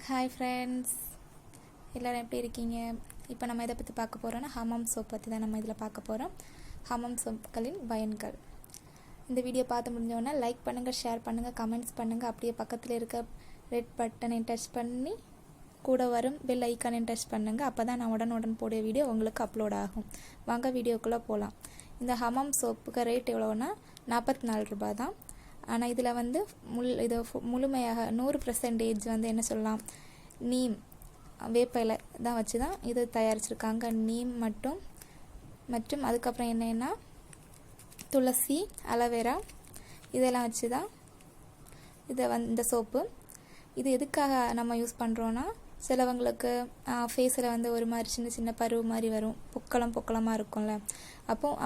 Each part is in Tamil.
ஹாய் ஃப்ரெண்ட்ஸ், எல்லோரும் எப்படி இருக்கீங்க? இப்போ நம்ம இதை பற்றி பார்க்க போகிறோன்னா ஹமாம் சோப் பற்றி தான் நம்ம இதில் பார்க்க போகிறோம். ஹமாம் சோப்புகளின் பயன்கள். இந்த வீடியோ பார்த்து முடிஞ்சோன்னா லைக் பண்ணுங்கள், ஷேர் பண்ணுங்கள், கமெண்ட்ஸ் பண்ணுங்கள். அப்படியே பக்கத்தில் இருக்க ரெட் பட்டனை டச் பண்ணி கூட வரும் பெல் ஐக்கானை டச் பண்ணுங்கள். அப்போ தான் நான் உடனுடன் போடிய வீடியோ உங்களுக்கு அப்லோட் ஆகும். வாங்க வீடியோக்குள்ளே போகலாம். இந்த ஹமாம் சோப்புக்கு ரேட் எவ்வளோன்னா 44 ரூபா தான். ஆனால் இதில் வந்து இது முழுமையாக 100% வந்து என்ன சொல்லலாம், நீம் வேப்பையில் தான் வச்சு தான் இது தயாரிச்சிருக்காங்க. நீம் மற்றும் அதுக்கப்புறம் என்னென்னா துளசி, அலோவேரா இதெல்லாம் வச்சு தான் இந்த சோப்பு. இது எதுக்காக நம்ம யூஸ் பண்ணுறோன்னா, சிலவங்களுக்கு ஃபேஸில் வந்து ஒரு மாதிரி சின்ன சின்ன பருவு மாதிரி வரும், பொக்களமாக இருக்கும்ல.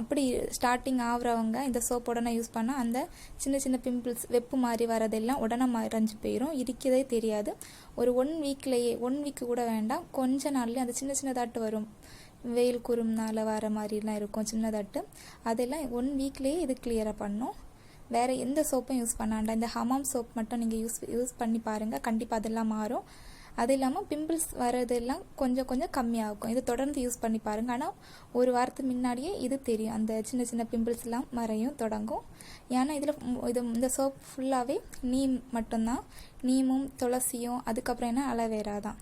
அப்படி ஸ்டார்டிங் ஆகுறவங்க இந்த சோப் உடனே யூஸ் பண்ணால் அந்த சின்ன சின்ன பிம்பிள்ஸ் வெப்பு மாதிரி வரதெல்லாம் உடனே மறைஞ்சு போயிடும், இருக்கதே தெரியாது. ஒரு 1 வீக்கு கூட வேண்டாம், கொஞ்ச நாள்லேயே அந்த சின்ன சின்னதாட்டு வரும், வெயில் குறும்னால வர மாதிரிலாம் இருக்கும் சின்னதாட்டு, அதெல்லாம் 1 வீக்லேயே இது கிளியராக பண்ணும். வேறு எந்த சோப்பும் யூஸ் பண்ணாண்டா, இந்த ஹமாம் சோப் மட்டும் நீங்கள் யூஸ் பண்ணி பாருங்கள், கண்டிப்பாக அதெல்லாம் மாறும். அது இல்லாமல் பிம்பிள்ஸ் வரதெல்லாம் கொஞ்சம் கம்மியாகும். இது தொடர்ந்து யூஸ் பண்ணி பாருங்கள். ஆனால் ஒரு வாரத்துக்கு முன்னாடியே இது தெரியும், அந்த சின்ன சின்ன பிம்பிள்ஸ்லாம் மறையும் தொடங்கும். ஏன்னா இந்த சோப் ஃபுல்லாகவே நீம் மட்டும்தான், நீமும் துளசியும் அதுக்கப்புறம் என்ன அலோவேரா தான்.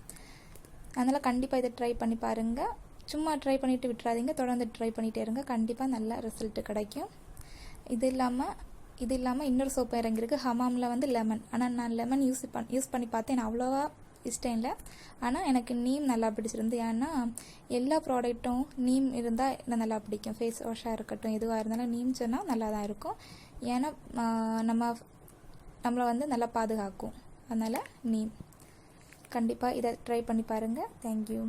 அதனால் கண்டிப்பாக இதை ட்ரை பண்ணி பாருங்கள். சும்மா ட்ரை பண்ணிவிட்டு விட்டுறாதீங்க, தொடர்ந்து ட்ரை பண்ணிகிட்டே இருங்க, கண்டிப்பாக நல்ல ரிசல்ட்டு கிடைக்கும். இது இல்லாமல் இன்னொரு சோப்பு இறங்கியிருக்கு, ஹமாமில் வந்து லெமன். ஆனால் நான் லெமன் யூஸ் பண்ணி பார்த்தேன், எனக்கு அவ்வளோவா இஷ்டம் இல்லை. ஆனால் எனக்கு நீம் நல்லா பிடிச்சிருந்து. ஏன்னா எல்லா ப்ராடக்ட்டும் நீம் இருந்தால் எனக்கு நல்லா பிடிக்கும். ஃபேஸ் வாஷாக இருக்கட்டும், எதுவாக இருந்தாலும் நீம் சொன்னால் நல்லா தான் இருக்கும். ஏன்னா நம்மளை வந்து நல்லா பாதுகாக்கும். அதனால் நீம் கண்டிப்பாக இதை ட்ரை பண்ணி பாருங்கள். தேங்க்யூ.